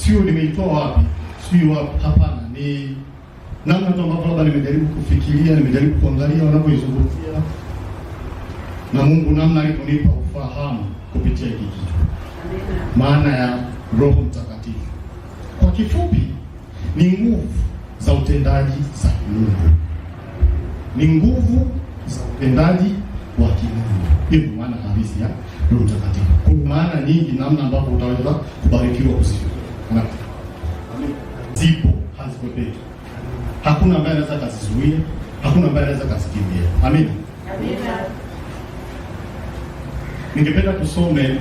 sio nimeitoa wapi, sio wapi. Hapana, ni namna tu ambavyo labda nimejaribu kufikiria, nimejaribu kuangalia wanapoizungumzia, na Mungu namna aliponipa ufahamu kupitia hiki kitu. Maana ya Roho Mtakatifu kwa kifupi ni nguvu za utendaji za Mungu, ni nguvu za utendaji wa kimungu. Hiyo ndio maana halisi ya Roho Mtakatifu. Kuna maana nyingi namna ambavyo utaweza kubarikiwa kusikia. Zipo, hazipotei. Hakuna ambaye anaweza kuzizuia, hakuna ambaye anaweza kuzikimbia. Amina. Amina. Ningependa tusome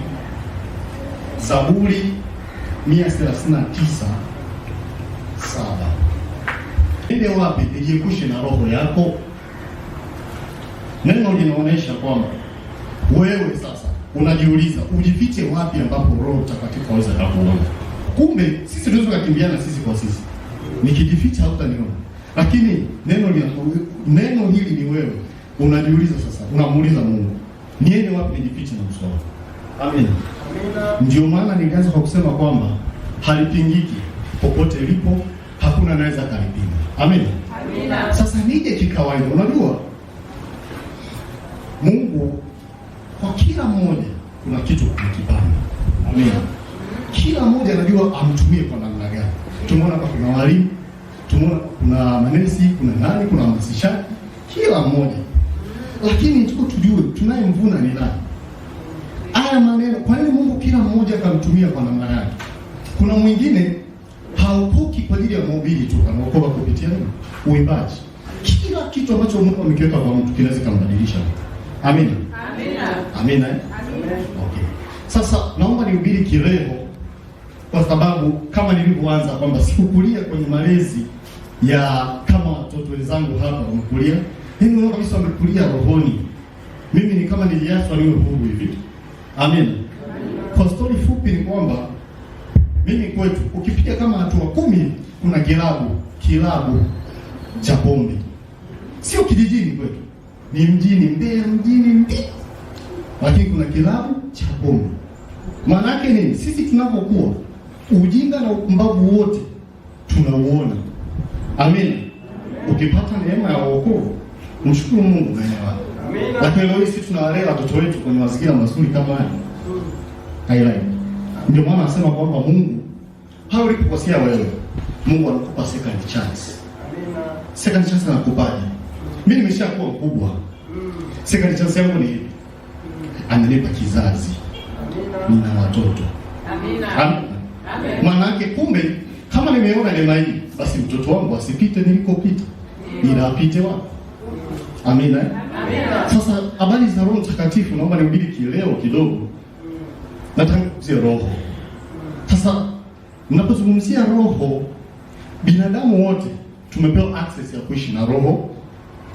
Zaburi 139:7. Nende wapi nijiepushe na roho yako? Neno linaonyesha kwamba wewe sasa unajiuliza ujifiche wapi ambapo Roho Mtakatifu hawezi kukuona. Kumbe sisi tunaweza kukimbiana sisi kwa sisi. Nikijificha hutaniona. Lakini neno hili ni wewe unajiuliza sasa, unamuuliza Mungu, niende wapi nijifiche na uso wako? Amen. Ndio maana nilianza kwa kusema kwamba halipingiki, popote lipo hakuna anaweza kalipinga. Amen. Amina. Sasa nije kikawaida, unajua Mungu kwa kila mmoja kuna kitu anakipanga. Amen. Kila mmoja anajua amtumie kwa namna gani. Tumeona hapa kuna walimu, tumeona kuna manesi, kuna nani, kuna mhamasishaji, kila mmoja. Lakini tuko tujue tunayemvuna ni nani. Haya maneno, kwa nini Mungu kila mmoja akamtumia kwa namna yake? Kuna mwingine haokoki kwa ajili ya mahubiri tu, anaokoka kupitia uimbaji. Kila kitu ambacho Mungu amekiweka kwa mtu kinaweza kumbadilisha. Amina. Amina. Amina. Amina. Okay. Sasa naomba nihubiri kireho kwa sababu kama nilivyoanza kwamba sikukulia kwenye malezi ya kama watoto wenzangu hapa wamekulia. Mimi naona kabisa wamekulia rohoni. Mimi ni kama niliachwa niwe huru hivi. Amina. Kwa story fupi ni kwamba mimi kwetu ukipiga kama hatua 10 kuna kilabu cha pombe. Sio kijijini kwetu. Ni mjini, Mbeya mjini. Lakini kuna kilabu cha pombe. Maana yake nini? Sisi tunapokuwa ujinga na upumbavu wote tunauona. Amina. Ukipata neema ya wokovu, mshukuru Mungu unaelewa. Amina. Lakini leo sisi tunawalea watoto wetu kwenye mazingira mazuri kama haya. Highlight. Ndio maana nasema kwamba Mungu haulikukosea wewe. Mungu anakupa second chance. Amina. Second chance anakupaje? Mimi nimeshakuwa mkubwa. Second chance yangu ni hivi. Ananipa kizazi. Amina. Nina watoto. Amina. Amina. Maana yake kumbe kama nimeona neema hii, basi mtoto wangu asipite nilikopita. Ila apite wapi? Amina. Amina. Sasa habari za Roho Mtakatifu naomba nihubiri kileo kidogo. Nataka kuzungumzia roho. Sasa unapozungumzia roho, binadamu wote tumepewa access ya kuishi na roho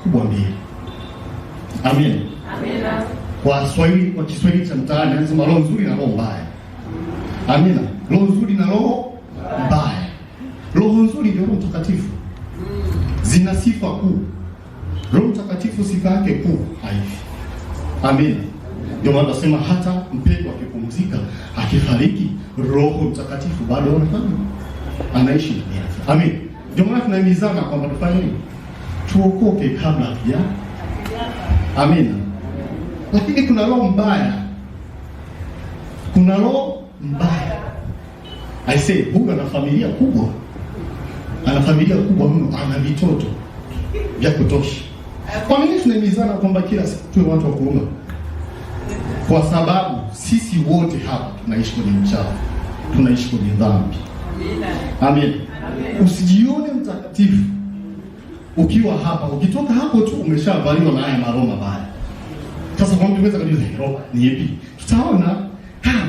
kubwa mbili. Amina. Amina. Kwa Kiswahili cha mtaani anasema roho nzuri na roho mbaya. Amina. Roho nzuri na roho mbaya. Roho nzuri ndio Roho Mtakatifu. Zina sifa kuu. Roho Mtakatifu sifa yake kuu haifi. Amina. Ndio maana nasema hata mpendwa akipumzika, akifariki, Roho Mtakatifu bado anaishi ndani yake. Amina. Ndio maana tunahimizana kwamba tufanye nini? Tuokoke kabla ya. Amina. Lakini kuna roho mbaya. Kuna roho mbaya. I say, huyu ana familia kubwa. Ana familia kubwa mno, ana vitoto vya kutosha. Kwa nini tunahimizana kwamba kila siku tuwe watu wa kuomba? Kwa sababu sisi wote hapa tunaishi kwenye uchafu. Tunaishi kwenye dhambi. Amen. Usijione mtakatifu ukiwa hapa. Ukitoka hapo tu umeshavaliwa na haya maroho mabaya. Sasa kwa mtu anaweza kujua roho ni ipi? Tutaona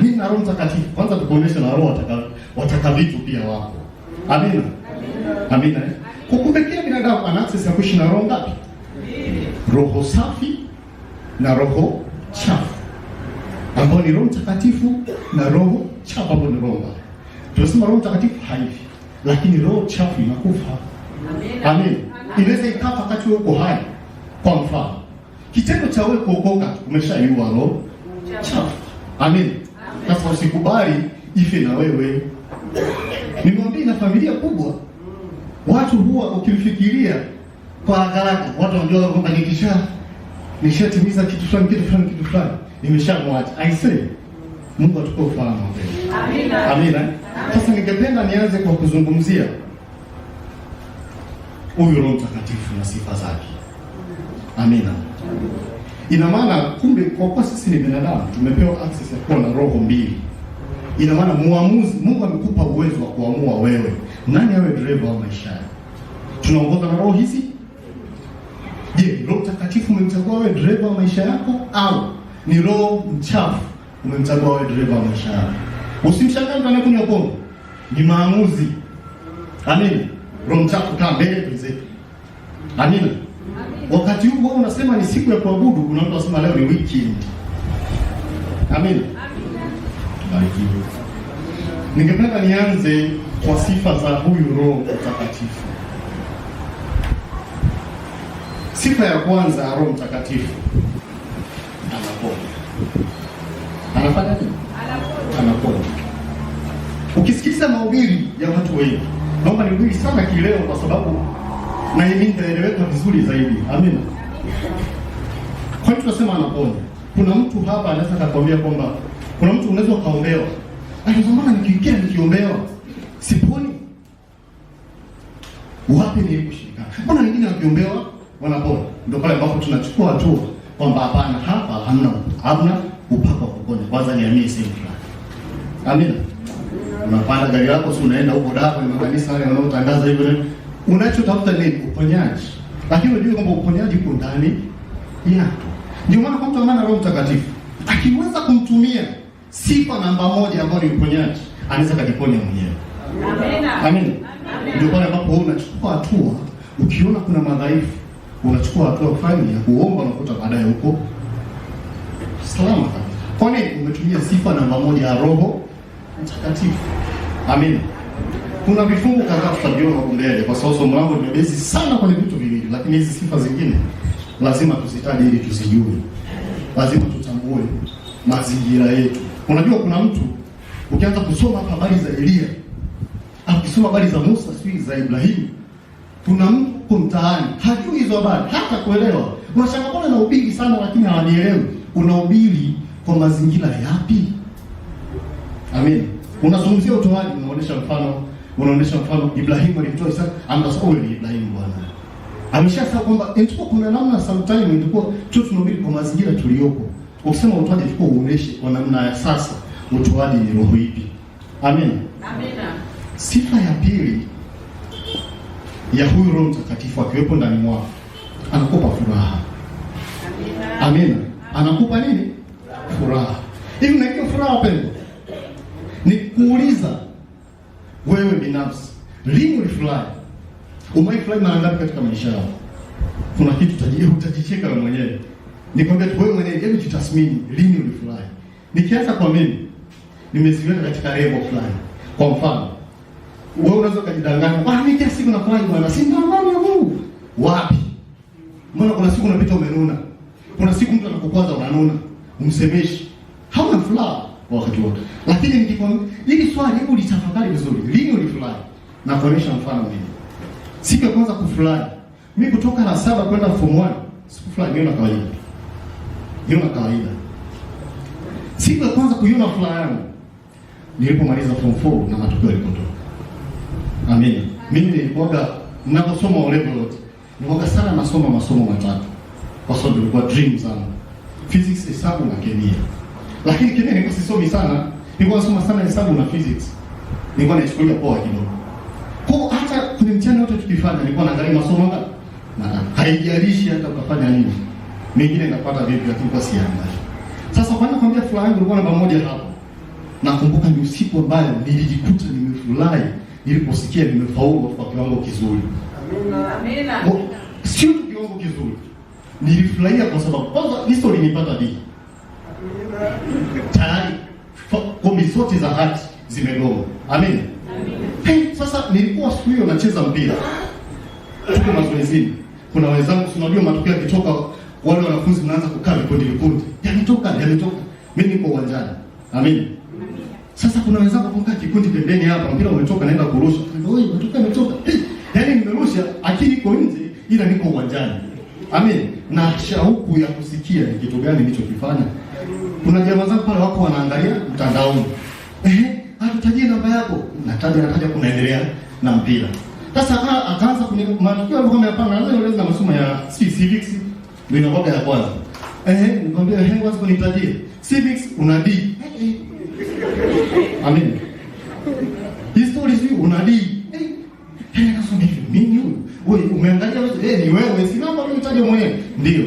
mimi na Roho Mtakatifu. Kwanza tukuonesha na roho wataka vitu pia wako. Amina. Amina. Kumbe kila binadamu ana access ya kuishi na roho ngapi? Roho safi na roho chafu. Ambao ni Roho Mtakatifu na roho chafu ambao ni roho mbaya. Tunasema Roho Mtakatifu haifi, lakini roho chafu inakufa. Amen. Inaweza ikafa wakati wewe uko hai. Kwa mfano, kitendo cha wewe kuokoka umeshaiua roho chafu. Amen. Sasa usikubali ife na wewe. Nimwambia na familia kubwa, watu huwa ukimfikiria kwa haraka, watu wanajua kwamba nishatimiza kitu fulani, nimeshamwacha. I say, Mungu atupe ufahamu mbele. Amina. Amina. Sasa ningependa nianze kwa kuzungumzia huyu Roho Mtakatifu na sifa zake. Amina. Ina maana kumbe kwa kuwa sisi ni binadamu tumepewa access ya kuwa na roho mbili. Ina maana muamuzi, Mungu amekupa uwezo wa kuamua wewe nani awe dereva wa maisha yako. Tunaongoza na roho hizi. Je, Roho Mtakatifu umemchagua wewe dereva wa maisha yako au ni roho mchafu umemchagua wewe dereva wa maisha yako? Usimshangae mtu anakunywa pombe. Ni maamuzi. Amina. Roho mchafu kaa mbele tuzetu. Amina. Wakati huu wewe unasema ni siku ya kuabudu, kuna mtu anasema leo ni weekend. Amina. Barikiwe. Ningependa nianze kwa sifa za huyu Roho Mtakatifu. Sifa ya kwanza ya Roho Mtakatifu, anaponya. Anafanya nini? Anaponya. Ukisikiza mahubiri ya watu wengi, naomba nihubiri sana kileo kwa sababu na hii nitaeleweka vizuri zaidi. Amina. Kwa nini tunasema anaponya? Kuna mtu hapa anaweza kukwambia kwamba kuna mtu unaweza kaombewa. Mbona nikiombewa siponi? Wapi ni kushika? Mbona wengine wakiombewa wanapona? Ndio pale ambapo tunachukua hatua kwamba hapana, hapa hamna upako wa kuponya. Kwanza niamini sisi. Amina. Unapanda gari lako, si unaenda huko dapo ni makanisa wale wanaotangaza hivyo. Unachotafuta ni uponyaji. Lakini unajua kwamba uponyaji uko ndani yako. Ndio maana kwa mtu amana Roho Mtakatifu akiweza kumtumia sifa namba moja ambayo ni uponyaji, anaweza kujiponya mwenyewe. Amina. Amina. Ndio pale ambapo wewe unachukua hatua, ukiona kuna madhaifu, unachukua hatua fulani ya kuomba na kukuta baadaye huko salama kabisa. Kwa nini? Umetumia sifa namba moja ya Roho Mtakatifu. Amina. Kuna vifungu kadhaa tutaviona huko mbele kwa sababu somo langu limebezi sana kwenye vitu viwili, lakini hizi sifa zingine lazima tuzitaje ili tuzijue. Lazima tutambue mazingira yetu. Unajua kuna mtu ukianza kusoma habari za Elia, au kusoma habari za Musa, sio za Ibrahimu, kuna mtu mtaani hajui hizo habari hata kuelewa. Unashangaa na ubiri sana lakini hawanielewi. Unahubiri kwa mazingira yapi? Amen. Unazungumzia utoaji, unaonesha mfano Ibrahimu alitoa Isaka, ambapo ni Ibrahimu bwana. Ameshasema kwamba ndipo kuna namna sometime ilikuwa tunahubiri kwa mazingira tuliyopo. Ukisema utoaji ilikuwa uoneshe kwa namna ya sasa utoaji ni roho ipi. Amen. Amina. Sifa ya pili ya huyu Roho Mtakatifu akiwepo ndani mwako, anakupa furaha. Amina. Amina. Anakupa nini? Furaha. Hivi na hiyo furaha wapendwa, ni kuuliza wewe binafsi, lini ulifurahi? Umefurahi mara ngapi katika maisha yako? Kuna kitu utajicheka wewe mwenyewe. Nikwambia tu wewe mwenyewe, hebu jitathmini, lini ulifurahi? Nikianza kwa mimi, nimeziweka katika level fulani. Kwa mfano, wewe unaweza kujidanganya, mimi kila siku nafurahi bwana, si amani ya Mungu. Wapi? Mbona kuna siku unapita umenuna? Kuna siku mtu anakukwaza unanuna, umsemeshi. Hauna furaha wakati wote. Lakini nikikwambia hili swali, hebu litafakari vizuri. Lini ulifurahi? Na kuonyesha mfano mimi. Siku ya kwanza kufurahi, mimi kutoka la 7 kwenda form 1, sikufurahi, niona kawaida. Siku ya kwanza kuiona furaha yangu nilipomaliza form 4 na matokeo yalipotoka. Amen. Mimi nilikuwa ninaposoma O level yote, nilikuwa sana nasoma masomo matatu. Kwa sababu nilikuwa dream sana. Physics, hesabu na kemia. Lakini kemia nilikuwa sisomi sana. Nilikuwa nasoma sana hesabu na physics. Nilikuwa naichukulia poa kidogo. Kwa hata kwenye mtihani wote tukifanya nilikuwa naangalia masomo hapa. Na haijalishi hata ukafanya nini. Mengine napata vipi lakini kwa siangalia. Sasa kwa nini nakwambia furaha yangu ilikuwa namba moja hapo? Nakumbuka ni usiku ambao nilijikuta nimefurahi niliposikia nimefaulu kwa kiwango kizuri. Amina. Amina. Sio kiwango kizuri. Nilifurahia kwa sababu kwanza history nilipata D. Tayari kombi zote za hati zimegoma. Amen. Hey, sasa nilikuwa siku hiyo nacheza mpira. Tuko mazoezini. Kuna wenzangu unajua matokeo yakitoka wale wanafunzi wanaanza kukaa vikundi. Yametoka. Mimi niko uwanjani. Amen. Sasa kuna wenzangu kukaa kikundi pembeni hapa, mpira umetoka naenda kurusha. Wewe umetoka. Yaani nimerusha akili iko nje ila niko uwanjani. Amen. Na shauku ya kusikia ni kitu gani nilichokifanya. Kuna jamaa zangu pale wako wanaangalia mtandaoni. Tutajie namba yako. Nataja kunaendelea na mpira. Sasa akaanza kwenye matukio alikuwa amepanga na masomo ya civics ndio inakuwa ya kwanza. Nikwambia kwanza kunitajie. Civics una D. Amen. History una D. Nasema hivi mimi huyu. Wewe umeangalia wewe ni wewe si namba unitaje mwenyewe. Ndio.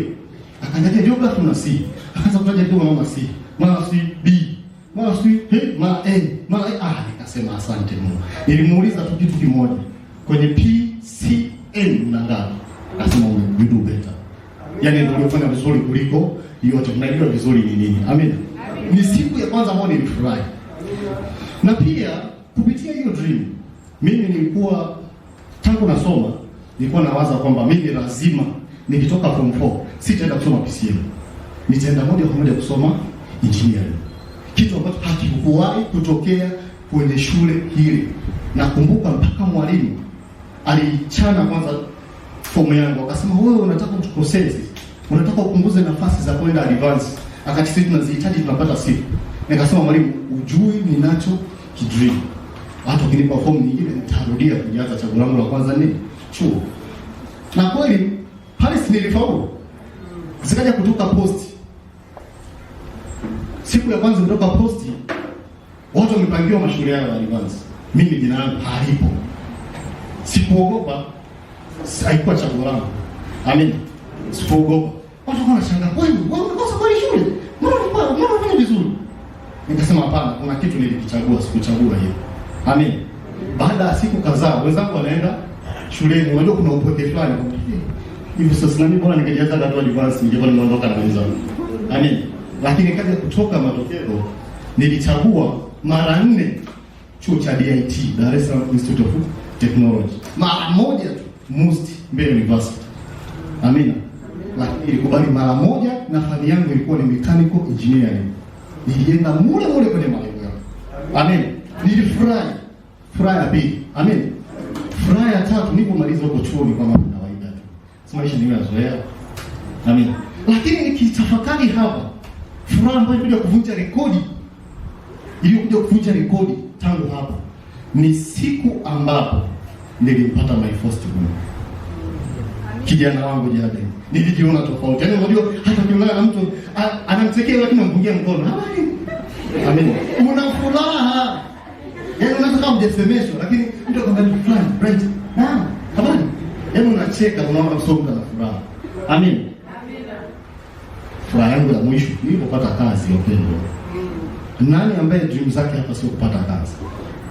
Akaangalia geography na C. Akaanza kutaja kidogo mama C. Mama C B. Mama C mama A. Nikasema asante Mungu. Nilimuuliza tu kitu kimoja. Kwenye PCN na ngapi? Akasema you do better. Yaani ndio ulifanya vizuri kuliko yote. Tunajua vizuri ni nini. Amen. Ni siku ya kwanza ambayo nilifurahi. Na pia kupitia hiyo dream mimi nilikuwa tangu nasoma nilikuwa nawaza kwamba mimi lazima nikitoka form 4 sitaenda kusoma PCM. Nitaenda moja kwa moja kusoma engineering. Kitu ambacho hakikuwahi kutokea kwenye shule hili. Nakumbuka mpaka mwalimu alichana kwanza fomu yangu akasema wewe unataka kutuprocess, unataka upunguze nafasi za kwenda advance. Akati sisi tunazihitaji tunapata siku. Nikasema mwalimu, ujui ninacho kidream. Hata ukinipa fomu nyingine nitarudia kujaza chaguo langu la kwanza nini? Chuo. Na kweli pale nilifaulu. Zikaja kutoka posti. Siku ya kwanza kutoka posti watu wamepangiwa mashule yao ya advance. Mimi jina langu halipo. Sikuogopa. Haikuwa chaguo langu. Amen. Sikuogopa. Watu wanashangaa, wewe unakosa kwa shule? Mbona unafanya vizuri? Nikasema hapana, kuna kitu nilikichagua, sikuchagua hiyo. Amen. Baada ya siku kadhaa wenzangu wanaenda shuleni, unajua kuna upweke fulani. Hivi sasa na mimi bora ningejaza data advance ningekuwa nimeondoka na wenzangu. Amen. Lakini kaja kutoka matokeo nilichagua mara 4 chuo cha DIT, Dar es Salaam Institute of Technology. Mara moja tu MUST Mbeya University. Amina. Lakini nilikubali mara moja na fani yangu ilikuwa ni mechanical engineering. Nilienda mule kwenye malengo yangu. Amen. Nilifurahi. Furaha ya pili. Amen. Furaha ya tatu nilipomaliza huko chuo ni kama kawaida tu. Maisha nimeyazoea. Amen. Lakini nikitafakari hapa, furaha ambayo ilikuja kuvunja rekodi tangu hapo ni siku ambapo nilimpata my first born. Kijana wangu Jade. Nilijiona tofauti. Yaani unajua hata ukiona mtu anamtekea lakini anampungia mkono. Amen. Una furaha. Yaani unataka kujisemeshwa lakini mtu akamwambia fulani, right? Habari. Yaani unacheka unaona msongo na furaha. Amen. Furaha yangu ya mwisho nilipopata kazi ya upendo. Nani ambaye dream zake hapa sio kupata kazi?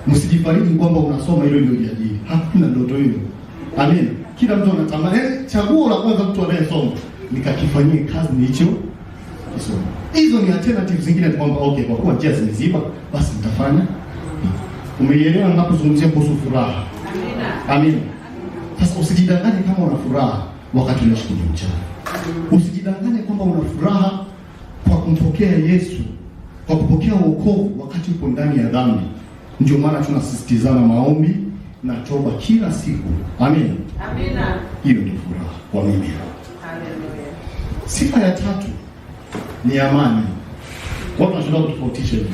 Msijifariji kwamba unasoma hilo ndio jiajiri. Hakuna ndoto hiyo. Amen. Kila mtu anatamani chaguo la kwanza mtu anayesoma nikakifanyie kazi nicho kisoma. Hizo ni alternatives zingine kwamba okay, kwa kuwa njia zimeziba basi nitafanya. Umeielewa ninapozungumzia kuhusu furaha? Amina. Sasa usijidanganye kama una furaha wakati unaishi kwenye mchana. Usijidanganye kwamba una furaha kwa kumpokea Yesu, kwa kupokea wokovu wakati uko ndani ya dhambi. Ndio maana tunasisitizana maombi na toba kila siku. Amen. Amina. Hiyo ndio furaha kwa mimi. Haleluya. Sifa ya tatu ni amani. Watu wanataka kutofautisha hivi.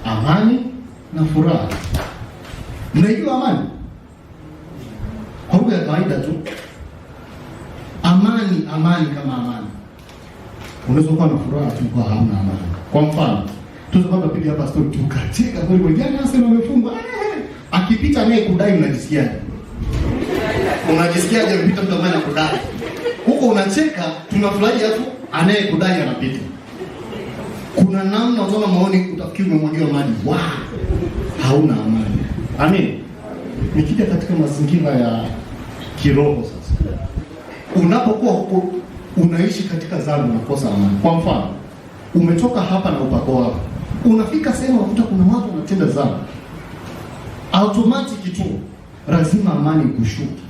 Amani na furaha. Mnajua amani? Kwa lugha ya kawaida tu. Amani kama amani. Unaweza kuwa na furaha tu kwa hamna amani. Kwa mfano, tunaweza kupiga hapa story tukacheka kweli jana Arsenal wamefungwa. Akipita naye kudai unajisikiaje? Unajisikiaje mpita mtu ambaye anakudai? Huko unacheka, tunafurahia tu anayekudai anapita. Kuna namna utaona maoni utafikiri umemwagiwa maji. Hauna amani. Amen. Nikija katika mazingira ya kiroho sasa. Unapokuwa huko unaishi katika dhambi unakosa amani. Kwa mfano, umetoka hapa na upako wako. Unafika sehemu unakuta kuna watu wanatenda dhambi. Automatic tu lazima amani kushuka.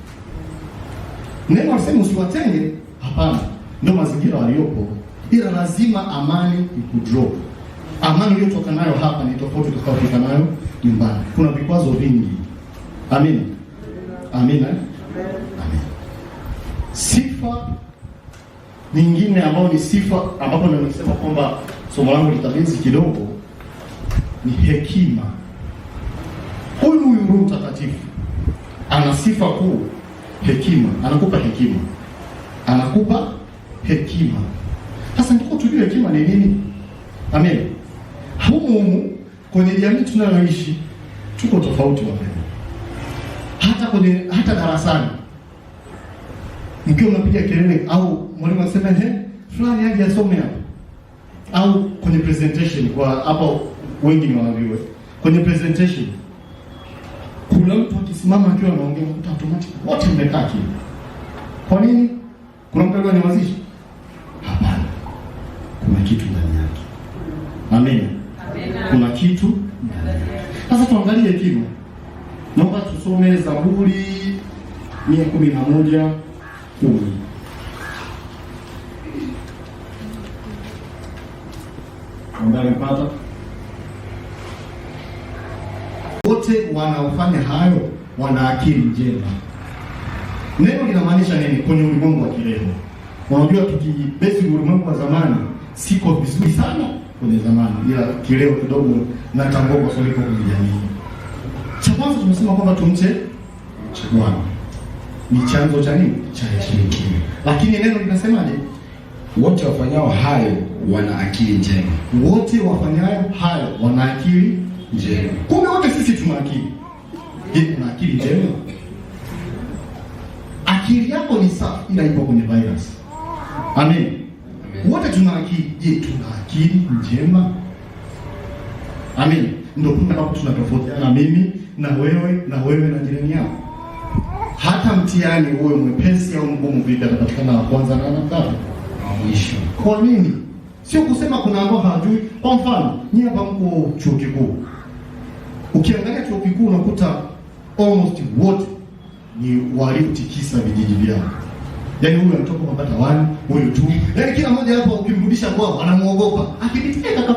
Neno nasema usiwatenge, hapana. Ndio mazingira waliopo. Ila lazima amani ikudrop. Amani uliyotoka nayo hapa ni tofauti utakayotoka nayo nyumbani. Kuna vikwazo vingi. Amina. Amina. Amen. Sifa nyingine ambayo ni sifa ambapo nimesema kwamba somo langu litabezi kidogo ni hekima. Huyu Roho Mtakatifu ana sifa kuu, hekima. Anakupa hekima. Anakupa hekima. Sasa ndiko tujue hekima ni nini? Amen. Humu kwenye jamii tunayoishi tuko tofauti wapendwa. Hata darasani mkiwa unapiga kelele au mwalimu anasema fulani aje asome hapa, au kwenye presentation, kwa hapo wengi ni wanaviwe kwenye presentation, kuna mtu akisimama akiwa anaongea mtu automatic wote mmekaa kimya. Kwa nini? Kuna mtu ananyamazisha? Hapana, kuna kitu ndani yake. Amen. Kuna kitu ndani yake. Sasa tuangalie hekima. Naomba tusome Zaburi 111:10. Ambaye mpata wote wanaofanya hayo wana akili njema. Neno linamaanisha nini kwenye ulimwengu wa kiroho? Unajua tukibesi ulimwengu wa zamani siko vizuri sana kwenye zamani, ila kileo kidogo na tango kwa soliko kwenye jamii. Cha kwanza tumesema kwamba tumche Bwana. Ni chanzo cha nini? Cha heshima. Lakini neno linasemaje? Wote wafanyao hayo wana akili njema. Wote wafanyao hayo wana akili njema. Kumbe wote sisi tuna akili. Je, tuna akili njema? Akili yako ni safi ila ipo kwenye virus. Amen. Wote tuna akili. Je, tuna akili njema? Amen. Ndio kumbe hapo tunatofautiana, mimi na wewe na jirani yako. Hata mtihani uwe mwepesi au mgumu vipi, atapatikana wa kwanza na watatu mwisho. Kwa nini? Sio kusema kuna ambao hawajui. Kwa mfano, nyinyi hapa mko chuo kikuu. Ukiangalia chuo kikuu unakuta almost wote ni waliotikisa vijiji vyao. Yaani huyu anatoka kupata 1, huyu 2. Yaani kila mmoja hapa ukimrudisha kwao anamuogopa. Akipitia kaka.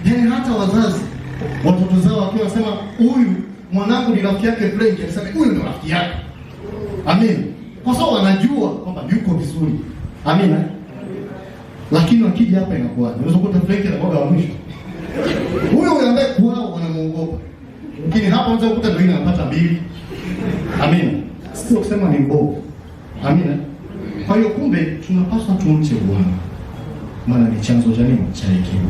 Yaani hata wazazi watoto zao wakiwa wasema huyu mwanangu ni rafiki yake Frank, anasema huyu ndo rafiki yake. Amen. Kwa sababu wanajua kwamba yuko vizuri. Amen. Lakini wakija hapa inakuwa unaweza kukuta Frank na baba wa mwisho. Huyo ambaye kwao wanamuogopa. Lakini hapa unaweza kukuta ndio anapata 2. Amen. Sio kusema ni mbovu. Amen. Kwa hiyo kumbe tunapaswa tumche Bwana. Maana ni chanzo cha nini? Cha hekima.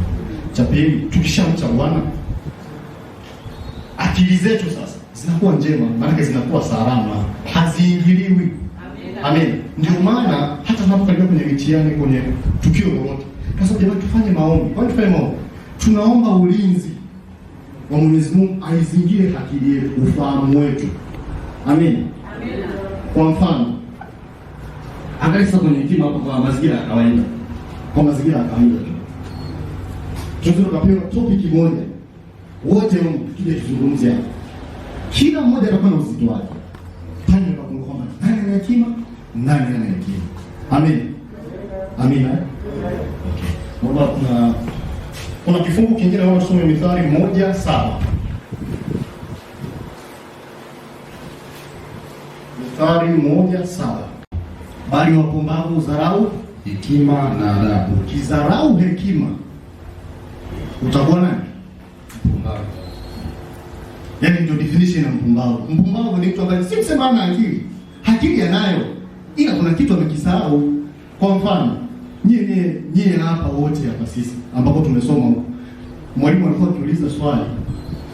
Cha pili, tukishamcha Bwana, akili zetu sasa zinakuwa njema, maana zinakuwa salama, haziingiliwi. Amen. Ndio maana hata tunapokaribia kwenye mitihani, kwenye tukio lolote, sasa jamani tufanye maombi. Kwa nini tufanye maombi? Tunaomba ulinzi wa Mwenyezi Mungu aizingie akili yetu, ufahamu wetu. Amen. Kwa mfano, angalia sasa kwenye hekima hapo kwa mazingira ya kawaida. Kwa mazingira ya kawaida. Tunataka kupewa topic moja. Wote tukija kuzungumzia. Kila mmoja atakuwa na uzito wake. Pale kwa kwamba nani ana hekima, nani ana hekima. Amen. Amina. Okay. Naomba kuna kifungu kingine naomba tusome Mithali 1:7. Mithali 1:7. Bali wapumbavu udharau hekima na adabu. Ukidharau hekima utakuwa nani? Mpumbavu. Yaani ndio definition ya mpumbavu. Mpumbavu ni mtu ambaye si kusema ana akili. Akili anayo, ila kuna kitu amekisahau. Kwa mfano, nyie hapa wote hapa sisi ambapo tumesoma huko. Mwalimu alikuwa akiuliza swali.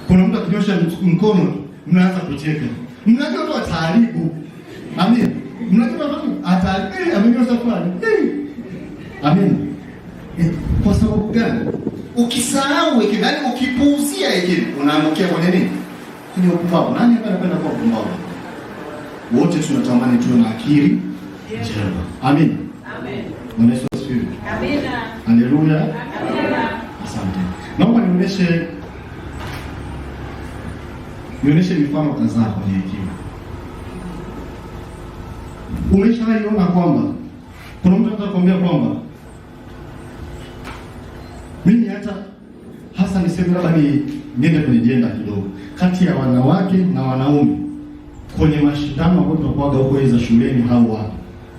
Kuna mtu akinyosha mkono, mnaanza kucheka. Mnajua tu ataharibu. Amen. Mnajua tu ataharibu, amenyosha swali. Amen. Kwa sababu gani? Ukisahau hiki, yaani ukipuuzia hiki, unaangukia kwenye nini? Kwenye upumbavu. Nani hapa anapenda kuwa mpumbavu? Wote tunatamani tuwe na akili njema. Amen. Amen. Mungu asifiwe. Amina. Haleluya. Amina. Asante. Naomba nionyeshe mifano kadhaa kwenye hekima. Umeshaiona kwamba kuna mtu anataka kuambia kwamba mimi hata Sasa niseme labda niende kwenye jenda kidogo, kati ya wanawake na wanaume kwenye mashindano ambayo tunakuaga huko za shuleni, hao wapi,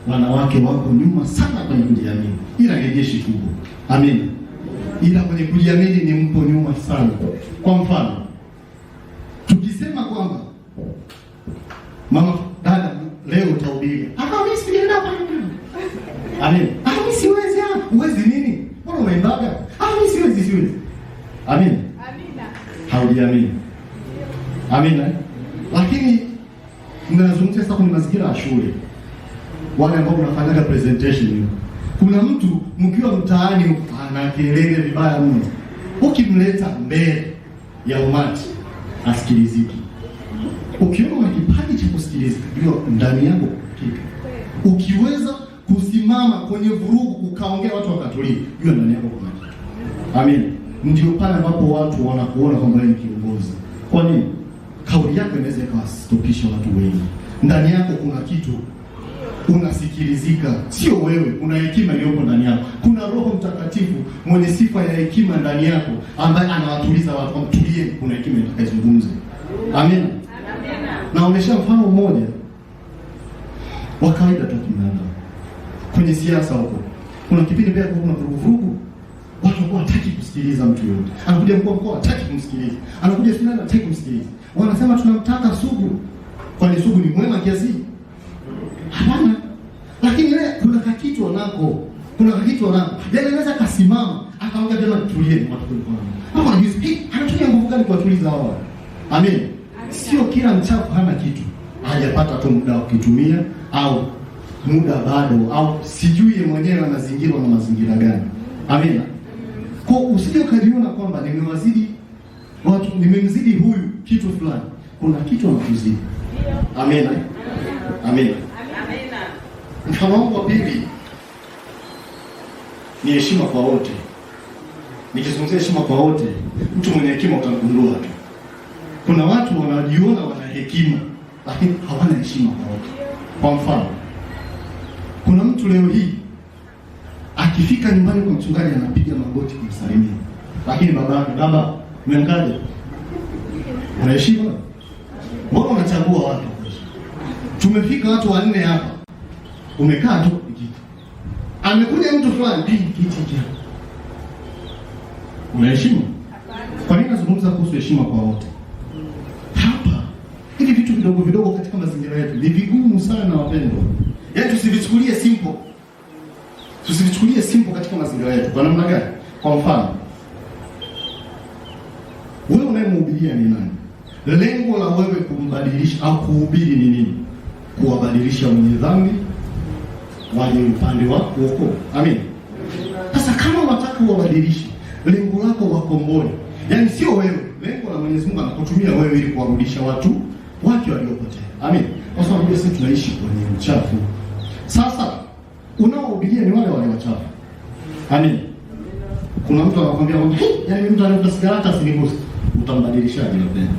wanawake wako nyuma sana kwenye kujiamini, ila ni jeshi kubwa. Amina. Ila kwenye kujiamini ni mpo nyuma sana. Kwa mfano, tukisema kwamba mama dada leo utahubiri, mimi sijaenda hapa. Amina. Mimi siwezi hapa. Uwezi nini? Mbona unaimbaga? Mimi siwezi. Amina. Amina. Haujiamini. Amina. Lakini mnazungumzia sasa kwenye mazingira ya shule, wale ambao mnafanyaga presentation, kuna mtu mkiwa mtaani ana kelele vibaya mno, ukimleta mbele ya umati asikiliziki. Ukiona una kipaji cha kusikilizika, ndio ndani yako kika. Ukiweza kusimama kwenye vurugu ukaongea watu wakatulia, ndio ndani yako kuna kitu. Amina. Ndio pale ambapo watu wanakuona kwamba wewe ni kiongozi. Kwa nini? Kauli yako inaweza ikawastopisha watu wengi. Ndani yako kuna kitu, unasikilizika. Sio wewe, kuna hekima iliyoko ndani yako. Kuna Roho Mtakatifu mwenye sifa ya hekima ndani yako, ambaye anawatuliza watu, mtulie, kuna hekima itakayozungumza. Amen. Naonesha mfano mmoja wa kawaida tu kinaenda kwenye siasa huko. Kuna kipindi pia kuna vurugu. Watu hawataki kusikiliza mtu yote. Anakuja mkuu wa mkoa hataki kumsikiliza. Anakuja fulani hataki kumsikiliza. Wanasema tunamtaka Sugu. Kwani Sugu ni mwema kiasi? Hapana. Lakini yeye kuna kitu anako. Yeye anaweza kasimama, akaongea jamani tulieni watu kwa. Mama hizi, anatumia nguvu gani kuwatuliza hao? Amen. Sio kila mchafu hana kitu. Hajapata tu muda wa kutumia au muda bado au sijui mwenyewe anazingirwa na mazingira gani. Amen. Kwa usije ukajiona kwamba nimewazidi watu, nimemzidi huyu kitu fulani. Kuna kitu anakuzidi. Amen. Amen. Mfano wangu wa pili ni heshima kwa wote. Nikizungumzia heshima kwa wote, mtu mwenye hekima utagundua tu. Kuna watu wanajiona wana hekima lakini hawana heshima kwa wote. Kwa mfano, kuna mtu leo hii akifika nyumbani kwa mchungaji anapiga magoti kumsalimia. Lakini baba, umeangaje? Una heshima? Mbona unachagua watu? Tumefika watu 4 hapa. Umekaa tu kiti. Amekuja mtu fulani, kiti. Una heshima? Kwa nini nazungumza kuhusu heshima kwa wote? Hapa hivi vitu vidogo katika mazingira yetu ni vigumu sana wapendwa. Yaani tusivichukulie simple. Tusivichukulie simple katika mazingira yetu. Kwa namna gani? Kwa mfano, wewe unayemhubiria ni nani? Lengo la wewe kumbadilisha au kuhubiri ni nini? Kuwabadilisha wenye dhambi waje upande wa wokovu. Amen. Sasa kama unataka uwabadilishe, lengo lako wakomboe. Yaani sio wewe. Lengo la Mwenyezi Mungu anakutumia wewe ili kuwarudisha watu wake waliopotea. Amen. Kwa sababu sisi tunaishi kwenye uchafu. Sasa unaohubiria ni wale wachafu. Amen. Kuna mtu anakuambia kwamba yaani mtu anavuta sigara hata sinigusa. Utambadilishaje mpendwa?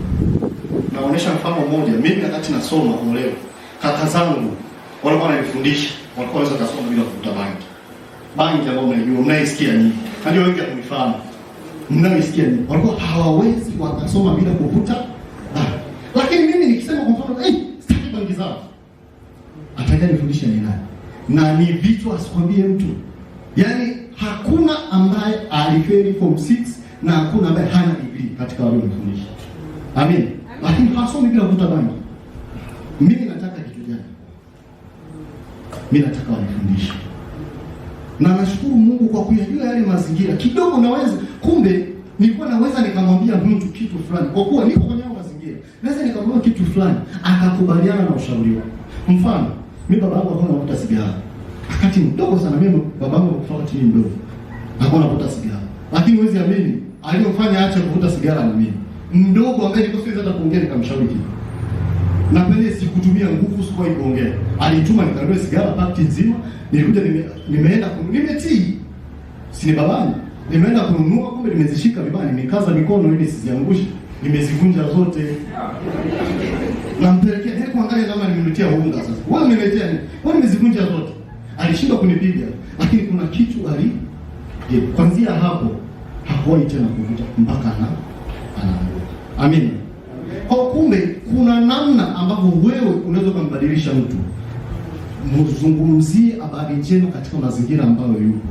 Naonesha mfano mmoja. Mimi wakati nasoma leo, kaka zangu walikuwa wananifundisha, walikuwa wanaweza kusoma bila kuvuta bangi. Bangi ambayo mnajua, mnaisikia nini? Ndio wengi wanifahamu. Mnaisikia nini? Walikuwa hawawezi wakasoma bila kuvuta bangi. Lakini mimi nikisema kwa mfano, sitaki bangi zao. Atakanifundisha ni nani? Na ni vitu asikwambie mtu. Yaani hakuna ambaye alifeli form 6 na hakuna ambaye hana degree katika wale wanafundisha. Amen. Lakini hawasomi bila kuvuta bangi. Mimi nataka kitu gani? Mimi nataka wanifundishe. Na nashukuru Mungu kwa kuyajua yale mazingira. Kidogo naweza, kumbe nilikuwa naweza nikamwambia mtu kitu fulani. Kwa kuwa niko kwenye mazingira, naweza nikamwambia kitu fulani akakubaliana na ushauri wangu. Mfano, mimi baba yangu alikuwa anavuta sigara. Wakati mdogo sana, mimi baba yangu alikuwa chini mdogo. Alikuwa anavuta sigara. Lakini huwezi amini, aliyofanya aache kuvuta sigara ni mimi. Mdogo ambaye nilikuwa siwezi hata kuongea nikamshauri kitu. Na pale sikutumia nguvu, sikuwahi kuongea. Alituma nikanunue sigara pakiti nzima, nilikuja nimeenda nimetii. Si ni babani. Nimeenda kununua, kumbe nimezishika vibaya, nimekaza mikono ili siziangushe. Nimezivunja zote. Nampelekea, kuangalia kama nimemletea unga sasa. Wewe umeniletea nini? Wewe nimezivunja zote. Alishindwa kunipiga, lakini kuna kitu kwanzia hapo hawai tena kuvuta mpaka anaanguka. Amen. Kwa kumbe kuna namna ambavyo wewe unaweza kumbadilisha mtu. Mzungumzie habari njema katika mazingira ambayo yupo.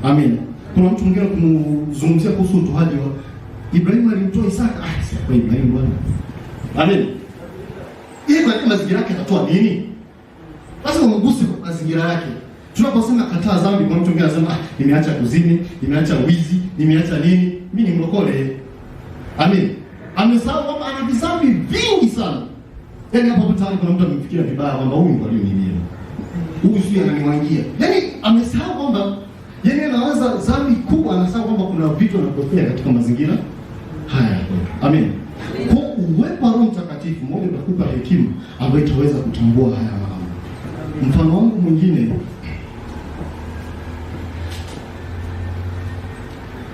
Amen. Kuna mtu mwingine kumzungumzia kuhusu utoaji wa Ibrahimu alimtoa Isaka. Si kwa Ibrahimu bwana. Amen. Yeye katika mazingira yake atatoa nini? Lazima umguse kwa mazingira yake. Tunaposema kataa dhambi, kwa mtu mwingine anasema nimeacha kuzini, nimeacha wizi, nimeacha nini? Mimi ni mlokole. Amen. Amesahau kwamba ana dhambi vingi sana. Yaani hapo tayari kuna mtu amefikiria vibaya kwamba huyu ndio aliyeniibia. Huyu sio ananiwangia. Yaani amesahau kwamba yeye anawaza dhambi kubwa, anasahau kwamba kuna vitu vinatokea katika mazingira haya. Amen. Kwa uwepo wa Roho Mtakatifu mmoja utakupa hekima ambayo itaweza kutambua haya mambo. Mfano wangu mwingine,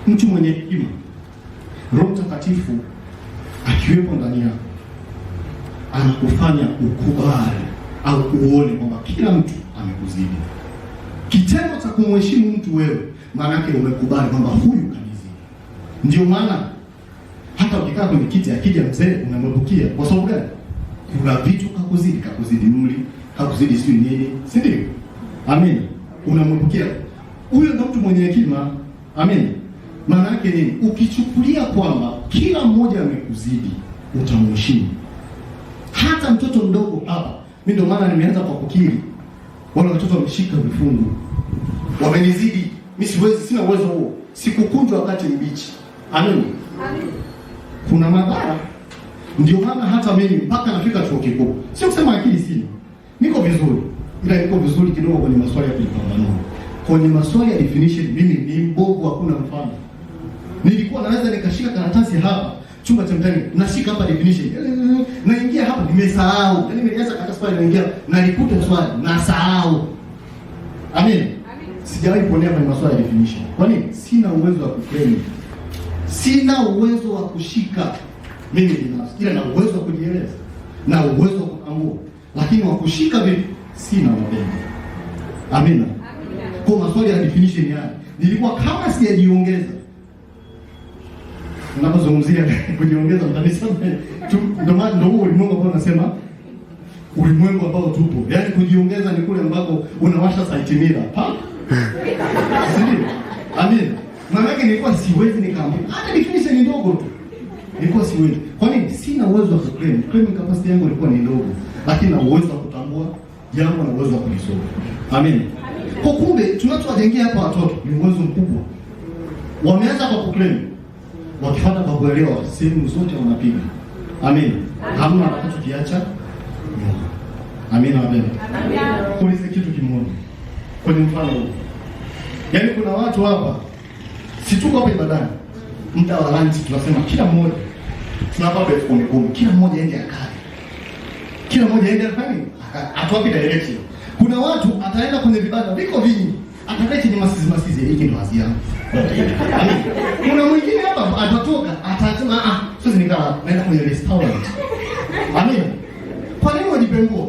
mtu mwenye hekima, Roho Mtakatifu akiwepo ndani yako anakufanya ukubali au uone kwamba kila mtu amekuzidi. Kitendo cha kumheshimu mtu wewe, maana yake umekubali kwamba huyu kanizidi. Ndio maana hata ukikaa kwenye kiti akija mzee unamwepukia. Kwa sababu gani? Kuna vitu kakuzidi umri, kakuzidi sio nini, si ndio? Amen. Unamwepukia. Huyo ndio mtu mwenye hekima. Amen. Maana yake nini? Ukichukulia kwamba kila mmoja amekuzidi, utamheshimu. Hata mtoto mdogo hapa, mimi ndio maana nimeanza kwa kukiri. Wale watoto wameshika vifungu. Wamenizidi. Mimi siwezi, sina uwezo huo. Sikukunjwa wakati mbichi. Amen. Amen. Kuna madhara. Ndio maana hata mimi mpaka nafika chuo kikuu. Sio kusema akili sina. Niko vizuri. Ila niko vizuri kidogo kwenye maswali ya kupambanua. Kwenye maswali ya definition mimi ni mbovu, hakuna mfano. Nilikuwa naweza nikashika karatasi hapa, chumba cha mtani, nashika hapa definition. Naingia hapa nimesahau. Yaani nimeanza karatasi pale naingia, nalikuta swali, nasahau. Amen. Sijawahi kuonea kwenye maswali ya definition. Kwa nini? Sina uwezo wa kuframe. Sina uwezo wa kushika mimi binafsi. Ila na uwezo wa kujieleza. Na uwezo wa kutambua. Lakini wa kushika vipi? Sina uwezo. Amina. Kwa maswali ya definition yani, nilikuwa kama sijajiongeza. Ninapozungumzia kujiongeza mtanisema ndio maana ndio huo ulimwengu ambao unasema ulimwengu ambao tupo. Yaani kujiongeza ni kule ambako unawasha saitimira. Pa? Sisi. Amen. Maana yake nilikuwa siwezi nikaambia. Hata definition ni ndogo tu. Nilikuwa siwezi. Kwa nini? Sina uwezo wa kuclaim. Claiming capacity yangu ilikuwa ni ndogo. Lakini na uwezo wa kutambua jambo na uwezo wa kulisolve. Amen. Kwa kumbe tunachowajengea hapa watoto ni uwezo mkubwa. Wameanza kwa kuclaim. Wakifuata kwa kuelewa sehemu zote wanapiga. Amen. Hamna atakachokiacha. Amen. Amen. Kuuliza kitu kimoja. Kwenye mfano huu. Yaani kuna watu hapa, si tuko hapa ibadani. Muda wa lunch tunasema kila mmoja tunapa beti kumi. Kila mmoja aende akae. Kila mmoja aende afanye atuwapi direction. Kuna watu ataenda kwenye vibanda viko vingi. Atakaye chenye masizi hiki ndio wazi yangu. Kuna mwingine hapa atatoka atasema sasa nikawa naenda kwenye restaurant. Amen. Kwa nini wajipengua?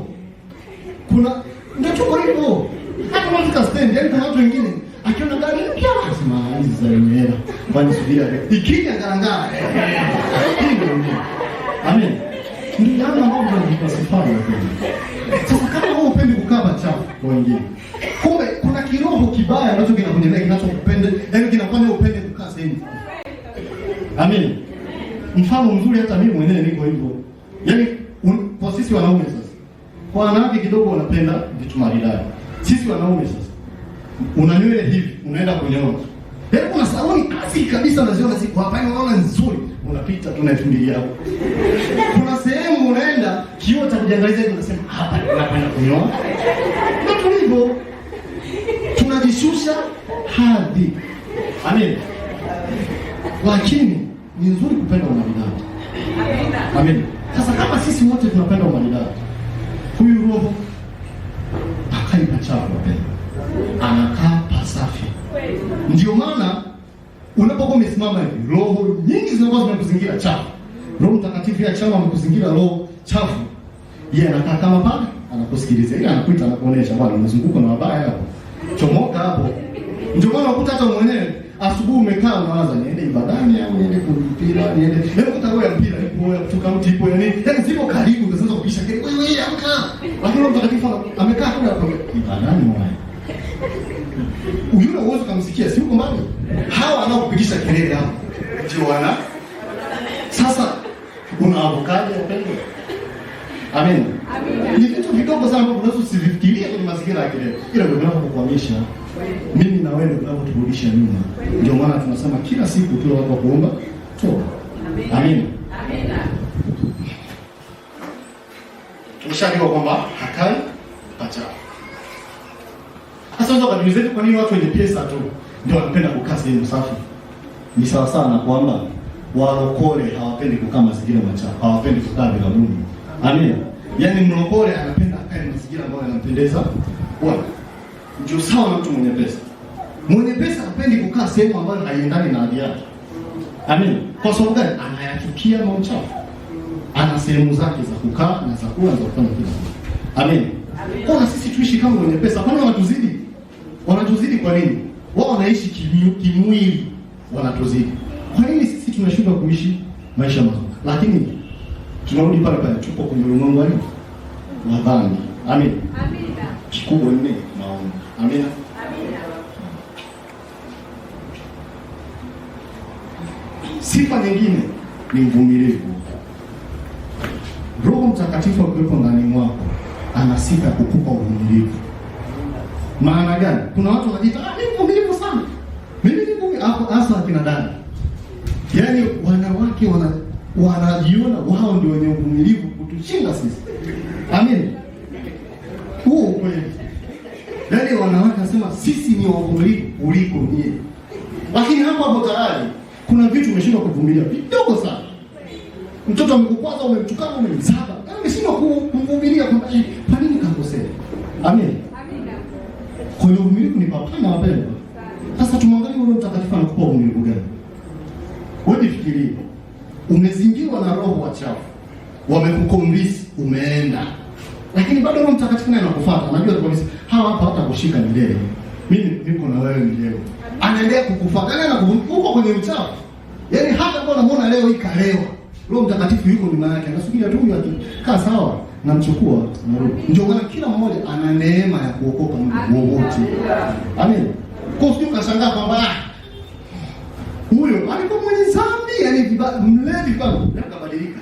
Kuna ndio tuko hivyo. Hata watu stand, yaani kuna watu wengine akiona gari mpya anasema hizi za wenyewe. Kwani subira ikija garangara. Amen. Ndio jambo ambalo tunasifanya kweli. Sasa kama wewe upendi kukaa chafu kwa wengine, kumbe kuna kiroho kibaya ambacho kinakujenga kinachokupenda, yaani kinafanya upende kukaa sehemu. Amen. Mfano mzuri hata mimi mwenyewe niko hivyo. Yaani kwa sisi wanaume sasa. Kwa wanawake kidogo wanapenda vitu maridadi. Sisi wanaume sasa. Una nywele hivi, unaenda kunyoa. Yaani kuna saloni kasi kabisa unaziona siku hapa, unaona nzuri, unapita tu na 2000 yako. Kuna sehemu unaenda kioo cha kujiangalizia unasema hapa napenda kunyoa. Ndio hivyo. Tunajishusha hadhi. Amen. Lakini ni nzuri kupenda umaridadi. Amen. Sasa kama sisi wote tunapenda umaridadi, huyu roho akai pachafu wapenda. Anakaa pasafi. Ndio maana unapokuwa umesimama hivi, roho nyingi zinakuwa zinakuzingira chafu. Roho Mtakatifu ya chama amekuzingira roho chafu. Yeye anakaa kama pale, anakusikiliza. Yeye anakuita, anakuonesha bwana unazunguka na wabaya hapo. Chomoka hapo. Ndio maana ukuta hata mwenyewe asubuhi umekaa unawaza niende ibadani au niende kumpira, niende. Hebu kutaroa ya mpira ipo ya kutoka mti ipo yani. Yaani siko karibu unaweza kupisha kelele. Wewe amka. Lakini mtakatifu amekaa kule hapo ibadani mwana. Yule uwezo kumsikia si uko mbali. Hawa wanaokupigisha kelele hapo. Ndio wana. Sasa unaavokaje upendo? Amen. Ni vitu vidogo sana ambavyo unaweza usifikirie kwenye mazingira ya kelele. Ila ndio vinavyokuhamisha mimi na wewe tunavyoturudisha nyuma. Ndio maana tunasema kila siku tuwe watu wa kuomba toba. Amen. Amen. Tumeshajua kwamba hakai pacha. Sasa kwa nini zetu, kwa nini watu wenye pesa tu ndio wanapenda kukaa sehemu safi? Ni sawa sana kwamba walokole hawapendi kukaa mazingira machafu, hawapendi kukaa vilabuni. Amen. Yaani mlokole anapenda akae mazingira ambayo yanampendeza Bwana. Ndio sawa na mtu mwenye pesa. Mwenye pesa hapendi kukaa sehemu ambayo haiendani na hali yake. Amen. Kwa sababu gani? Anayachukia mambo machafu. Ana sehemu zake za kukaa na za kula na za kufanya kila kitu. Amen. Kwa sisi tuishi kama wenye pesa. Kwani wanatuzidi? Wanatuzidi kwa nini? Wao wanaishi kimwili, wanatuzidi. Kwa nini sisi tunashindwa kuishi maisha mazuri? Lakini tunarudi pale pale, tupo kwenye ulimwengu wa dhambi. Amen. Amina. Kikubwa ni maombi. Amina. Amina. Sifa nyingine ni mvumilivu. Roho Mtakatifu akiwepo ndani mwako ana sifa ya kukupa uvumilivu. Maana gani? Kuna watu wanajiita ni mvumilivu sana. Mimi ni mvumilivu hasa akina dada. Yaani wanawake wanajiona wao ndio wenye uvumilivu kutushinda sisi. Amen. Kweli. Yaani wanawake wanasema sisi ni wavumilivu kuliko nyinyi. Lakini hapo tayari kuna vitu umeshindwa kuvumilia vidogo sana. Mtoto amekukwaza, umemtukana, umemzaba. Yaani umeshindwa kumvumilia kwa nini kakosea? Amen. Amina. Kwa hiyo uvumilivu ni mapana wapendwa. Sasa tumwangalie Roho Mtakatifu anakupa uvumilivu gani? Wewe fikiria. Umezingirwa na roho wachafu. Wamekukombisi, umeenda. Lakini bado Roho Mtakatifu naye anakufuata. Unajua kabisa hawa hapa hata kushika milele. Mimi niko na wewe milele. Anaendelea kukufuata. Yaani anakuvuka kwenye uchafu. Yaani hata kama unamuona leo hii kalewa, Roho Mtakatifu yuko nyuma yake. Anasubiria tu huyu akikaa sawa na mchukua na roho. Ndio maana kila mmoja ana neema ya kuokoka muda wowote. Amen. Kwa hiyo ukashangaa kwamba huyo alikuwa mwenye dhambi, yaani mlevi bado akabadilika.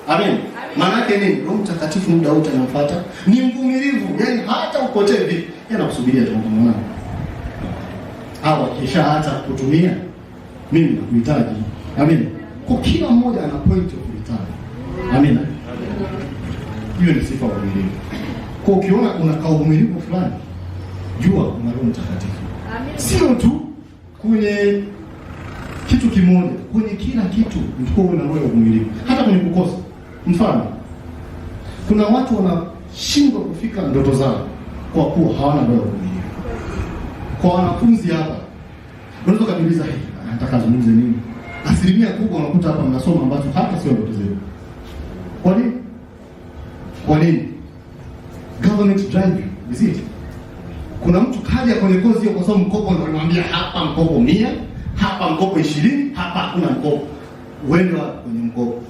Amen. Maana yake nini? Roho Mtakatifu muda wote anamfuata, ni mvumilivu, yaani hata upotee vipi, yeye anakusubiria tu kumwona. Hawa kisha hata kutumia mimi nakuhitaji. Amen. Kwa kila mmoja ana point of return. Amen. Hiyo ni sifa ya uvumilivu. Kwa ukiona unakaa uvumilivu fulani, jua una Roho Mtakatifu. Sio tu kwenye kitu kimoja, kwenye kila kitu mtuko uwe na roho ya uvumilivu. Hata kwenye kukosa. Mfano, kuna watu wanashindwa kufika ndoto zao kwa kuwa hawana roho ya uvumilivu. Kwa wanafunzi hapa, unaweza kujiuliza anataka azungumze nini? Asilimia kubwa unakuta hapa mnasoma ambacho hata sio ndoto zenu. Kwa nini? Kwa nini? Government drive visit. Kuna mtu kaja kwenye kozi hiyo kwa sababu mkopo ndio anamwambia hapa mkopo 100, hapa mkopo 20, hapa hakuna mkopo. Uende kwenye mkopo.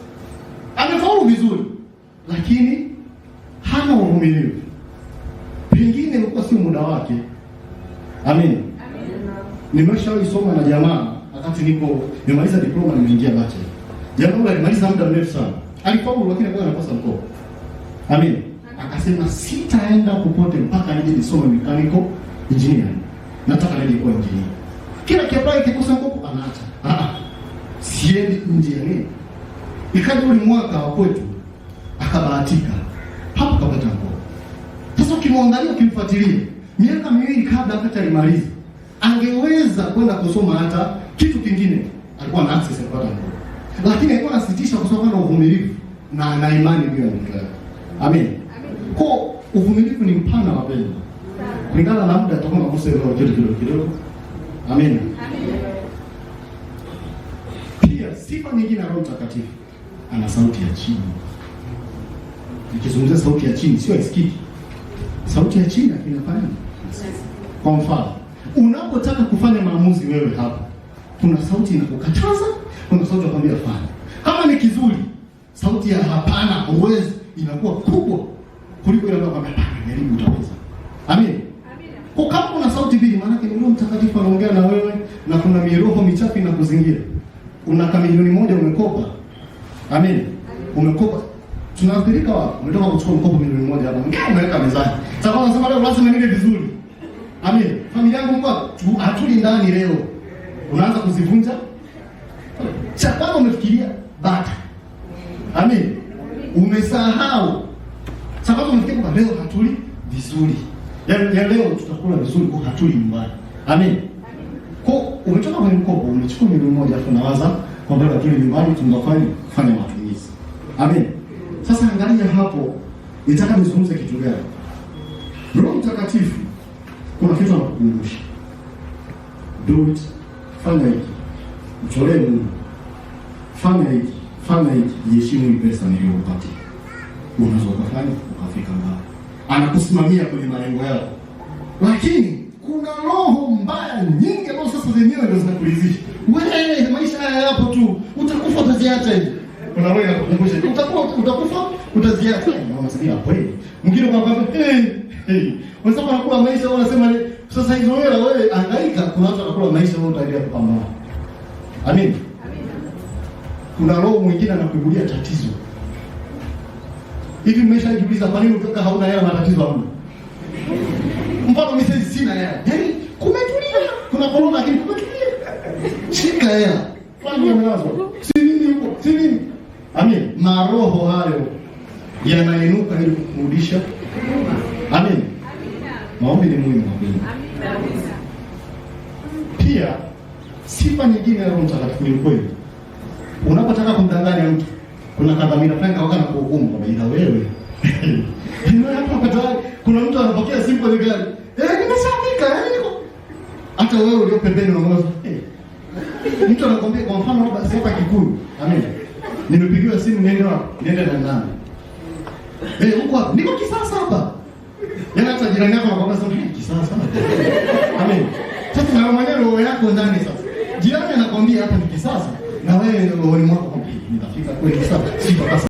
Amefaulu vizuri, lakini hana uvumilivu. Pengine ilikuwa sio muda wake. Amen. Nimeshawahi soma na jamaa wakati nimemaliza diploma nimeingia bachelor. Jamaa yule alimaliza muda mrefu sana. Alifaulu lakini alikuwa anakosa mkopo. Amen. Akasema sitaenda popote mpaka nije nisome mechanical engineering. Nataka nije kuwa engineer. Kila kiapai kikosa mkopo anaacha. Siendi nje ya nini? Ikaja ule mwaka wa kwetu akabahatika. Hapo kapata mkopo. Sasa ukimwangalia ukimfuatilia, miaka miwili kabla hata alimaliza, angeweza kwenda kusoma hata kitu kingine. Alikuwa na access ya kupata mkopo. Lakini alikuwa anasitisha kwa sababu ana uvumilivu na ana imani juu ya Mungu. Amen. Kwa uvumilivu ni mpana wapendwa. Kulingana na muda tutakuwa tunagusa hilo kidogo. Amen. Pia sifa nyingine ya Roho Mtakatifu, ana sauti ya chini. Nikizungumzia sauti ya chini sio isikiki. Sauti ya chini inafanya. Kwa mfano, Unapotaka kufanya maamuzi wewe hapa, kuna sauti inakukataza, kuna sauti inakwambia fanya. Kama ni kizuri, sauti ya hapana, huwezi, inakuwa kubwa kuliko ile inakwambia jaribu, utaweza. Amen. Kwa kama kuna sauti mbili, maana yake Roho Mtakatifu anaongea na wewe, na kuna miroho michafu inakuzingira. Una kama milioni moja umekopa. Amen. Umekopa. Tunaathirika wapi? Umetoka kuchukua mkopo milioni moja hapa. Umeweka mezani. Sasa unasema leo lazima nile vizuri. Amen. Familia yangu mko hatuli ndani leo. Unaanza kuzivunja. Cha kwanza umefikiria bata. Amen. Umesahau. Sababu umefikiria kwamba leo hatuli vizuri. Ya leo tutakula vizuri kwa hatuli nyumbani. Amen. Kwa umetoka kwenye mkopo, umechukua milioni moja afu nawaza kwamba hatuli nyumbani, tunafanya matumizi. Amen. Sasa angalia hapo, nitaka nizungumze kitu gani? Roho Mtakatifu kuna kitu anakukumbusha. Do it. Fanya hiki. Mtolee Mungu. Fanya hiki. Fanya hiki. Jiheshimu hii pesa niliyokupatia. Unaweza kufanya ukafika mbali. Anakusimamia kwenye malengo yako. Lakini kuna roho mbaya nyingi ambazo sasa zenyewe ndio zinakulizisha. Wewe maisha haya yapo tu. Utakufa utaziacha hivi. Kuna roho inakukumbusha. Utakufa utaziacha. Unamsikia kweli. Mwingine kwamba unasema unakula maisha, unasema sasa hizo wewe hangaika, kuna watu wanakula maisha wao utaendelea kupambana. Amen. Kuna roho mwingine anakuibulia tatizo. Hivi mmeshajiuliza kwa nini utoka hauna hela na tatizo hauna? Mfano mimi sina hela. Yaani kumetulia. Kuna corona lakini kumetulia. Shika hela. Fanya mnazo. Si nini huko? Si nini? Amen. Maroho hayo yanainuka ili kurudisha. Amen. Maombi ni muhimu. Amen. Pia sifa nyingine ya Roho Mtakatifu ni ukweli. Unapotaka kumdanganya mtu, kuna kadhamira fulani kawaka na kuhukumu kwamba ila wewe. Ndio hapo katawali. Kuna mtu anapokea simu kwenye gari. Nimeshafika, niko. Hata wewe ulio pembeni unamwona. Mtu anakuambia kwa mfano labda sifa Kikuyu. Amen. Nimepigiwa simu nenda na nani? Huko hapo. Niko Kisasa hapa. Yana hata jirani yako anakuambia sasa Kisasa. Amen. Sasa na mwenyewe roho yako ndani sasa. Jirani anakuambia hapa ni Kisasa na wewe roho mwako nitafika kweli Kisasa.